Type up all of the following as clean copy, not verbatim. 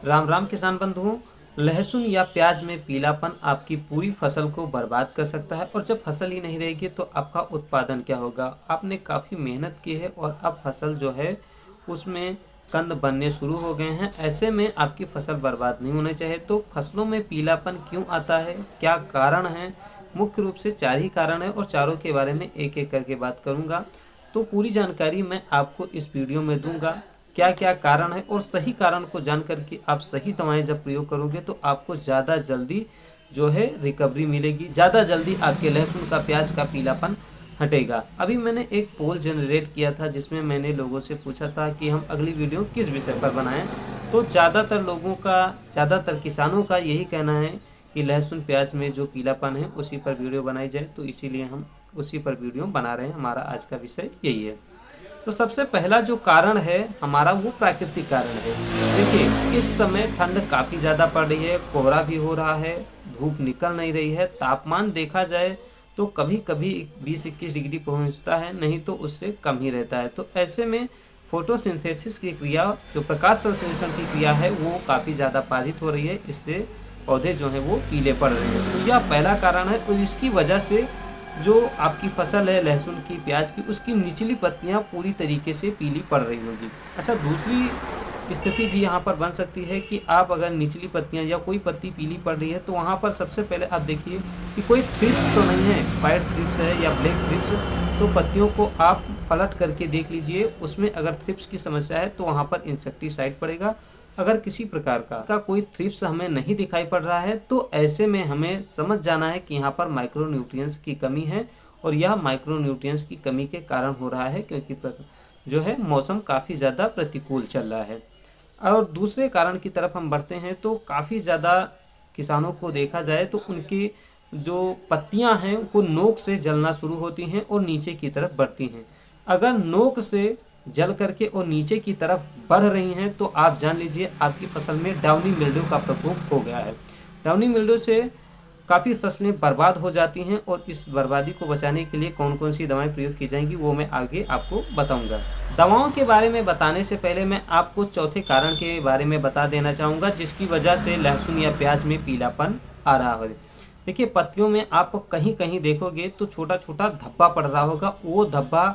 राम राम किसान बंधुओं। लहसुन या प्याज में पीलापन आपकी पूरी फसल को बर्बाद कर सकता है और जब फसल ही नहीं रहेगी तो आपका उत्पादन क्या होगा। आपने काफ़ी मेहनत की है और अब फसल जो है उसमें कंद बनने शुरू हो गए हैं। ऐसे में आपकी फसल बर्बाद नहीं होनी चाहिए। तो फसलों में पीलापन क्यों आता है, क्या कारण है? मुख्य रूप से 4 ही कारण है और चारों के बारे में एक एक करके बात करूंगा। तो पूरी जानकारी मैं आपको इस वीडियो में दूंगा, क्या क्या कारण है, और सही कारण को जान करके आप सही दवाएं जब प्रयोग करोगे तो आपको ज़्यादा जल्दी जो है रिकवरी मिलेगी, ज़्यादा जल्दी आपके लहसुन का प्याज का पीलापन हटेगा। अभी मैंने एक पोल जनरेट किया था जिसमें मैंने लोगों से पूछा था कि हम अगली वीडियो किस विषय पर बनाएं। तो ज़्यादातर किसानों का यही कहना है कि लहसुन प्याज में जो पीलापन है उसी पर वीडियो बनाई जाए, तो इसीलिए हम उसी पर वीडियो बना रहे हैं। हमारा आज का विषय यही है। तो सबसे पहला जो कारण है हमारा वो प्राकृतिक कारण है। देखिए, इस समय ठंड काफ़ी ज़्यादा पड़ रही है, कोहरा भी हो रहा है, धूप निकल नहीं रही है। तापमान देखा जाए तो कभी कभी 20-21 डिग्री पहुंचता है, नहीं तो उससे कम ही रहता है। तो ऐसे में फोटोसिंथेसिस की क्रिया, जो प्रकाश संश्लेषण की क्रिया है, वो काफ़ी ज़्यादा बाधित हो रही है। इससे पौधे जो हैं वो पीले पड़ रहे हैं। तो यह पहला कारण है और इसकी वजह से जो आपकी फसल है लहसुन की, प्याज की, उसकी निचली पत्तियां पूरी तरीके से पीली पड़ रही होंगी। अच्छा, दूसरी स्थिति भी यहाँ पर बन सकती है कि आप अगर निचली पत्तियां या कोई पत्ती पीली पड़ रही है तो वहाँ पर सबसे पहले आप देखिए कि कोई थ्रिप्स तो नहीं है, वाइट थ्रिप्स है या ब्लैक थ्रिप्स। तो पत्तियों को आप पलट करके देख लीजिए, उसमें अगर थ्रिप्स की समस्या है तो वहाँ पर इंसेक्टिसाइड पड़ेगा। अगर किसी प्रकार का कोई थ्रिप्स हमें नहीं दिखाई पड़ रहा है तो ऐसे में हमें समझ जाना है कि यहाँ पर माइक्रोन्यूट्रिएंट्स की कमी है, और यह माइक्रोन्यूट्रिएंट्स की कमी के कारण हो रहा है क्योंकि जो है मौसम काफ़ी ज़्यादा प्रतिकूल चल रहा है। और दूसरे कारण की तरफ हम बढ़ते हैं तो काफ़ी ज़्यादा किसानों को देखा जाए तो उनकी जो पत्तियां हैं वो नोक से जलना शुरू होती हैं और नीचे की तरफ बढ़ती हैं। अगर नोक से जल करके और नीचे की तरफ बढ़ रही हैं तो आप जान लीजिए आपकी फसल में डाउनी मिल्ड्यू का प्रकोप हो गया है। डाउनी मिल्ड्यू से काफ़ी फसलें बर्बाद हो जाती हैं और इस बर्बादी को बचाने के लिए कौन कौन सी दवाएं प्रयोग की जाएंगी वो मैं आगे आपको बताऊंगा। दवाओं के बारे में बताने से पहले मैं आपको चौथे कारण के बारे में बता देना चाहूँगा जिसकी वजह से लहसुन या प्याज में पीलापन आ रहा है। देखिए, पत्तियों में आप कहीं कहीं देखोगे तो छोटा छोटा धब्बा पड़ रहा होगा, वो धब्बा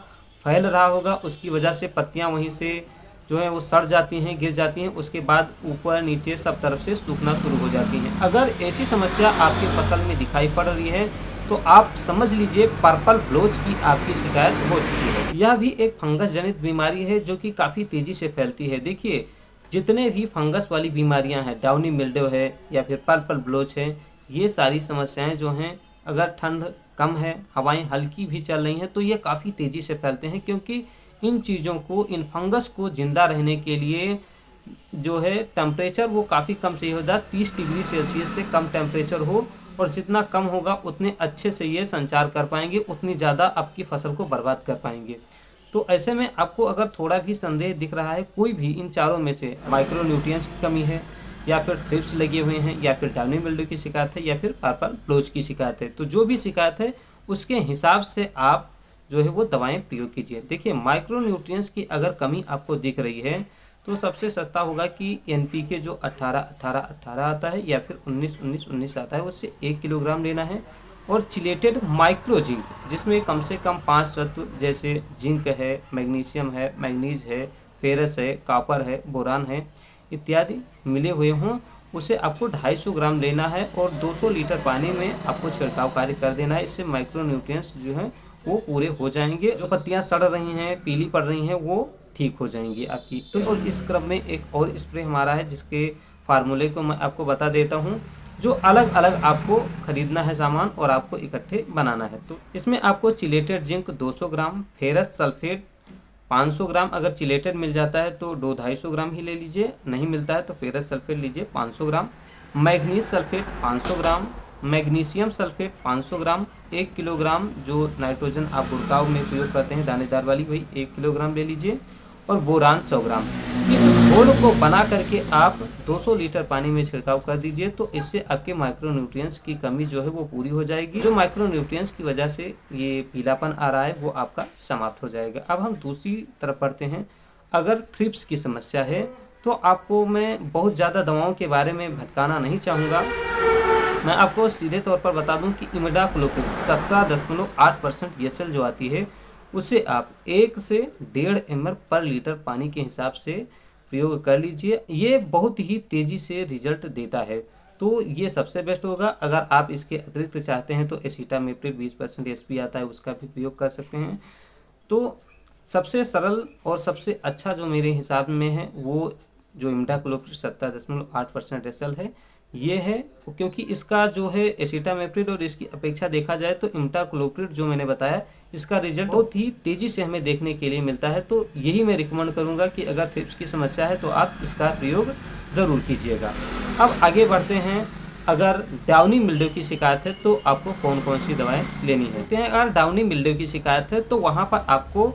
फैल रहा होगा, उसकी वजह से पत्तियां वहीं से जो है वो सड़ जाती हैं, गिर जाती हैं, उसके बाद ऊपर नीचे सब तरफ से सूखना शुरू हो जाती हैं। अगर ऐसी समस्या आपकी फसल में दिखाई पड़ रही है तो आप समझ लीजिए पर्पल ब्लोच की आपकी शिकायत हो चुकी है। यह भी एक फंगस जनित बीमारी है जो कि काफ़ी तेज़ी से फैलती है। देखिए, जितने भी फंगस वाली बीमारियां हैं, डाउनी मिल्ड्यू है या फिर पर्पल ब्लोच है, ये सारी समस्याएं जो हैं अगर ठंड कम है, हवाएं हल्की भी चल रही हैं तो ये काफ़ी तेज़ी से फैलते हैं, क्योंकि इन चीज़ों को, इन फंगस को जिंदा रहने के लिए जो है टेम्परेचर वो काफ़ी कम चाहिए होता है। 30 डिग्री सेल्सियस से कम टेम्परेचर हो, और जितना कम होगा उतने अच्छे से ये संचार कर पाएंगे, उतनी ज़्यादा आपकी फसल को बर्बाद कर पाएंगे। तो ऐसे में आपको अगर थोड़ा भी संदेह दिख रहा है, कोई भी इन चारों में से माइक्रोन्यूट्रिएंट्स की कमी है या फिर थ्रिप्स लगे हुए हैं या फिर डाउनी मिल्ड्यू की शिकायत है या फिर पर्पल ब्लोच की शिकायत है, तो जो भी शिकायत है उसके हिसाब से आप जो है वो दवाएं प्रयोग कीजिए। देखिए, माइक्रोन्यूट्रिएंट्स की अगर कमी आपको दिख रही है तो सबसे सस्ता होगा कि एनपीके जो 18-18-18 आता है या फिर 19-19-19 आता है, उससे 1 किलोग्राम लेना है। और चिलेटेड माइक्रो जिंक, जिसमें कम से कम 5 तत्व जैसे जिंक है, मैग्नीशियम है, मैग्नीज है, फेरस है, कॉपर है, बोरान है इत्यादि मिले हुए हों, उसे आपको 250 ग्राम लेना है और 200 लीटर पानी में आपको छिड़काव कार्य कर देना है। इससे माइक्रोन्यूट्रिएंट्स जो हैं वो पूरे हो जाएंगे। जो पत्तियां सड़ रही हैं, पीली पड़ रही हैं, वो ठीक हो जाएंगी आपकी। तो और इस क्रम में एक और स्प्रे हमारा है जिसके फार्मूले को मैं आपको बता देता हूँ, जो अलग अलग आपको खरीदना है सामान और आपको इकट्ठे बनाना है। तो इसमें आपको चिलेटेड जिंक 200 ग्राम, फेरस सल्फेट 500 ग्राम, अगर चिलेटेड मिल जाता है तो 2-250 ग्राम ही ले लीजिए, नहीं मिलता है तो फेरस सल्फेट लीजिए 500 ग्राम, मैग्नीज सल्फेट 500 ग्राम, मैग्नीशियम सल्फेट 500 ग्राम, 1 किलोग्राम जो नाइट्रोजन आप बुड़काव में प्रयोग करते हैं दानेदार वाली, वही 1 किलोग्राम ले लीजिए, और बोरान 100 ग्राम। इस घोल को बना करके आप 200 लीटर पानी में छिड़काव कर दीजिए, तो इससे आपके माइक्रोन्यूट्रिएंट्स की कमी जो है वो पूरी हो जाएगी। जो माइक्रोन्यूट्रिएंट्स की वजह से ये पीलापन आ रहा है वो आपका समाप्त हो जाएगा। अब हम दूसरी तरफ बढ़ते हैं। अगर थ्रिप्स की समस्या है तो आपको मैं बहुत ज़्यादा दवाओं के बारे में भटकाना नहीं चाहूँगा। मैं आपको सीधे तौर पर बता दूं कि इमिडाक्लोपिड 17.8% ESL जो आती है उसे आप 1 से 1.5 ml पर लीटर पानी के हिसाब से प्रयोग कर लीजिए। ये बहुत ही तेज़ी से रिजल्ट देता है, तो ये सबसे बेस्ट होगा। अगर आप इसके अतिरिक्त चाहते हैं तो एसिटामिप्रिड 20% SP आता है, उसका भी प्रयोग कर सकते हैं। तो सबसे सरल और सबसे अच्छा जो मेरे हिसाब में है वो जो इमिडाक्लोपिड 17.8% SL है ये है, क्योंकि इसका जो है एसिटामिप्रिड और इसकी अपेक्षा देखा जाए तो इमिडाक्लोपिड जो मैंने बताया इसका रिजल्ट बहुत ही तेज़ी से हमें देखने के लिए मिलता है। तो यही मैं रिकमेंड करूंगा कि अगर थ्रिप्स की समस्या है तो आप इसका प्रयोग ज़रूर कीजिएगा। अब आगे बढ़ते हैं। अगर डाउनी मिल्ड्यू की शिकायत है तो आपको कौन कौन सी दवाएं लेनी है। अगर डाउनी मिल्ड्यू की शिकायत है तो वहाँ पर आपको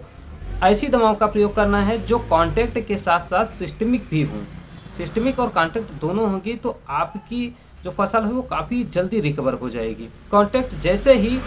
ऐसी दवाओं का प्रयोग करना है जो कॉन्टैक्ट के साथ साथ सिस्टमिक भी हों। सिस्टमिक और कॉन्टैक्ट दोनों होंगी तो आपकी जो फसल है वो काफ़ी जल्दी रिकवर हो जाएगी। कॉन्टैक्ट जैसे ही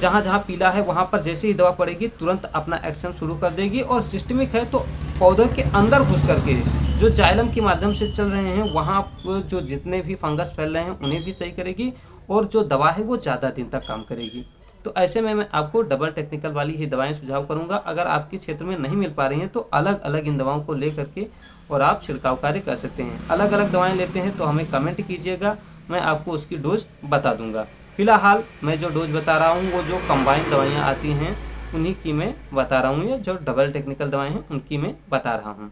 जहाँ जहाँ पीला है वहाँ पर जैसे ही दवा पड़ेगी तुरंत अपना एक्शन शुरू कर देगी, और सिस्टमिक है तो पौधे के अंदर घुस करके जो जाइलम के माध्यम से चल रहे हैं वहाँ जो जितने भी फंगस फैल रहे हैं उन्हें भी सही करेगी, और जो दवा है वो ज़्यादा दिन तक काम करेगी। तो ऐसे में मैं आपको डबल टेक्निकल वाली ही दवाएं सुझाव करूंगा। अगर आपके क्षेत्र में नहीं मिल पा रही हैं तो अलग अलग इन दवाओं को ले करके और आप छिड़काव कार्य कर सकते हैं। अलग अलग दवाएं लेते हैं तो हमें कमेंट कीजिएगा, मैं आपको उसकी डोज बता दूंगा। फिलहाल मैं जो डोज बता रहा हूँ वो जो कंबाइंड दवाइयाँ आती हैं उन्हीं की मैं बता रहा हूँ, या जो डबल टेक्निकल दवाएँ हैं उनकी मैं बता रहा हूँ।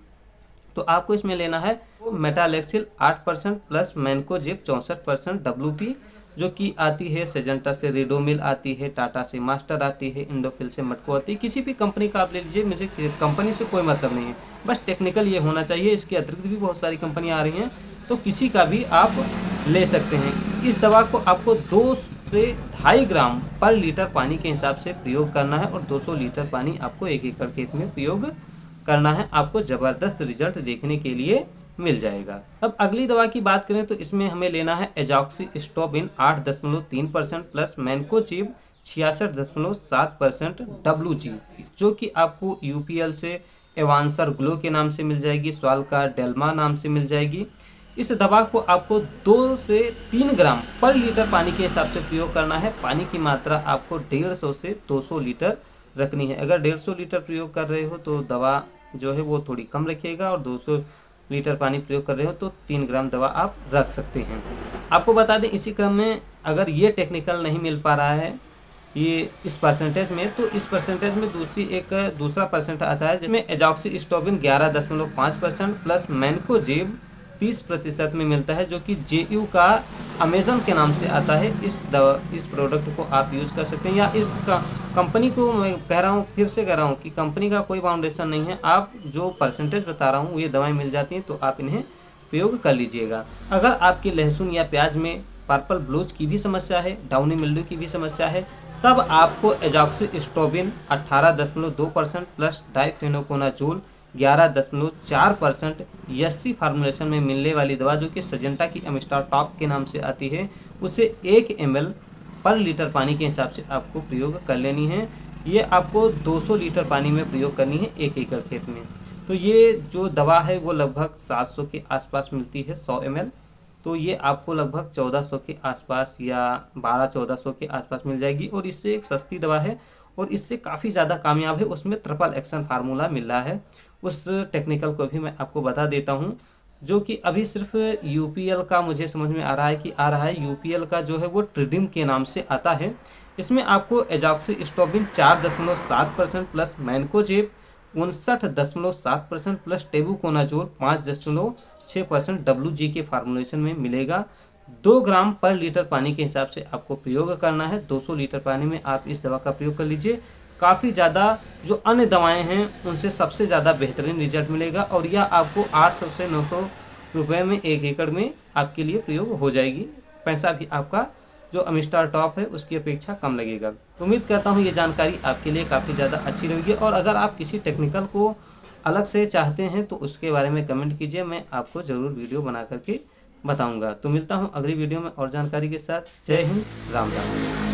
तो आपको इसमें लेना है मेटालेक्सिल 8% प्लस मैनकोजेब 64% WP, जो कि आती है सेजेंटा से रिडोमिल आती है, टाटा से मास्टर आती है, इंडोफिल से मटको आती है। किसी भी कंपनी का आप ले लीजिए, मुझे कंपनी से कोई मतलब नहीं है, बस टेक्निकल ये होना चाहिए। इसके अतिरिक्त भी बहुत सारी कंपनियां आ रही हैं तो किसी का भी आप ले सकते हैं। इस दवा को आपको 2 से 2.5 ग्राम पर लीटर पानी के हिसाब से प्रयोग करना है, और 200 लीटर पानी आपको 1 एकड़ खेत में प्रयोग करना है। आपको ज़बरदस्त रिजल्ट देखने के लिए मिल जाएगा। अब अगली दवा की बात करें तो इसमें हमें लेना है एजॉक्सिस्ट्रोबिन 8.3% प्लस मैनकोजेब 66.7% WG, जो कि आपको UPL से एवांसर ग्लो के नाम से मिल जाएगी, स्वाल का डेल्मा नाम से मिल जाएगी। इस दवा को आपको 2 से 3 ग्राम पर लीटर पानी के हिसाब से प्रयोग करना है। पानी की मात्रा आपको 150 से 200 लीटर रखनी है। अगर 150 लीटर प्रयोग कर रहे हो तो दवा जो है वो थोड़ी कम रखिएगा, और 200 लीटर पानी प्रयोग कर रहे हो तो 3 ग्राम दवा आप रख सकते हैं। आपको बता दें इसी क्रम में अगर ये टेक्निकल नहीं मिल पा रहा है ये इस परसेंटेज में, तो इस परसेंटेज में दूसरा परसेंट आता है जिसमें एजॉक्सिस्ट्रोबिन 11.5% प्लस मैनकोजेब 30% में मिलता है, जो कि JU का अमेजन के नाम से आता है। इस प्रोडक्ट को आप यूज़ कर सकते हैं, या इस कंपनी को मैं कह रहा हूँ, फिर से कह रहा हूँ कि कंपनी का कोई फाउंडेशन नहीं है। आप जो परसेंटेज बता रहा हूँ ये दवाएं मिल जाती हैं तो आप इन्हें प्रयोग कर लीजिएगा। अगर आपकी लहसुन या प्याज में पर्पल ब्लोच की भी समस्या है, डाउनी मिल्ड्यू की भी समस्या है, तब आपको एजॉक्सिस्ट्रोबिन 18.2% प्लस डाइफेनोकोनाजोल 11.4% यस्सी फार्मूलेशन में मिलने वाली दवा, जो कि सजेंटा की एमिस्टार टॉप के नाम से आती है, उसे 1 ml पर लीटर पानी के हिसाब से आपको प्रयोग कर लेनी है। ये आपको 200 लीटर पानी में प्रयोग करनी है 1 एकड़ खेत में। तो ये जो दवा है वो लगभग 700 के आसपास मिलती है 100 ml, तो ये आपको लगभग 1400 के आसपास या 1200-1400 के आसपास मिल जाएगी। और इससे एक सस्ती दवा है और इससे काफ़ी ज़्यादा कामयाब है, उसमें ट्रिपल एक्शन फार्मूला मिल रहा है। उस टेक्निकल को भी मैं आपको बता देता हूँ, जो कि अभी सिर्फ UPL का मुझे समझ में आ रहा है कि आ रहा है। UPL का जो है वो ट्रिडिम के नाम से आता है। इसमें आपको एजॉक्सिस्ट्रोबिन 4.7% plus mancozeb 59.7% plus tebuconazole 5.6% WG के फार्मूलेशन में मिलेगा। 2 ग्राम पर लीटर पानी के हिसाब से आपको प्रयोग करना है। 200 लीटर पानी में आप इस दवा का प्रयोग कर लीजिए। काफ़ी ज़्यादा जो अन्य दवाएं हैं उनसे सबसे ज़्यादा बेहतरीन रिजल्ट मिलेगा, और यह आपको 800 से 900 रुपये में 1 एकड़ में आपके लिए प्रयोग हो जाएगी। पैसा भी आपका जो अमिस्टार टॉप है उसकी अपेक्षा कम लगेगा। तो उम्मीद करता हूँ ये जानकारी आपके लिए काफ़ी ज़्यादा अच्छी रहेगी, और अगर आप किसी टेक्निकल को अलग से चाहते हैं तो उसके बारे में कमेंट कीजिए, मैं आपको ज़रूर वीडियो बना करके बताऊँगा। तो मिलता हूँ अगली वीडियो में और जानकारी के साथ। जय हिंद, राम राम।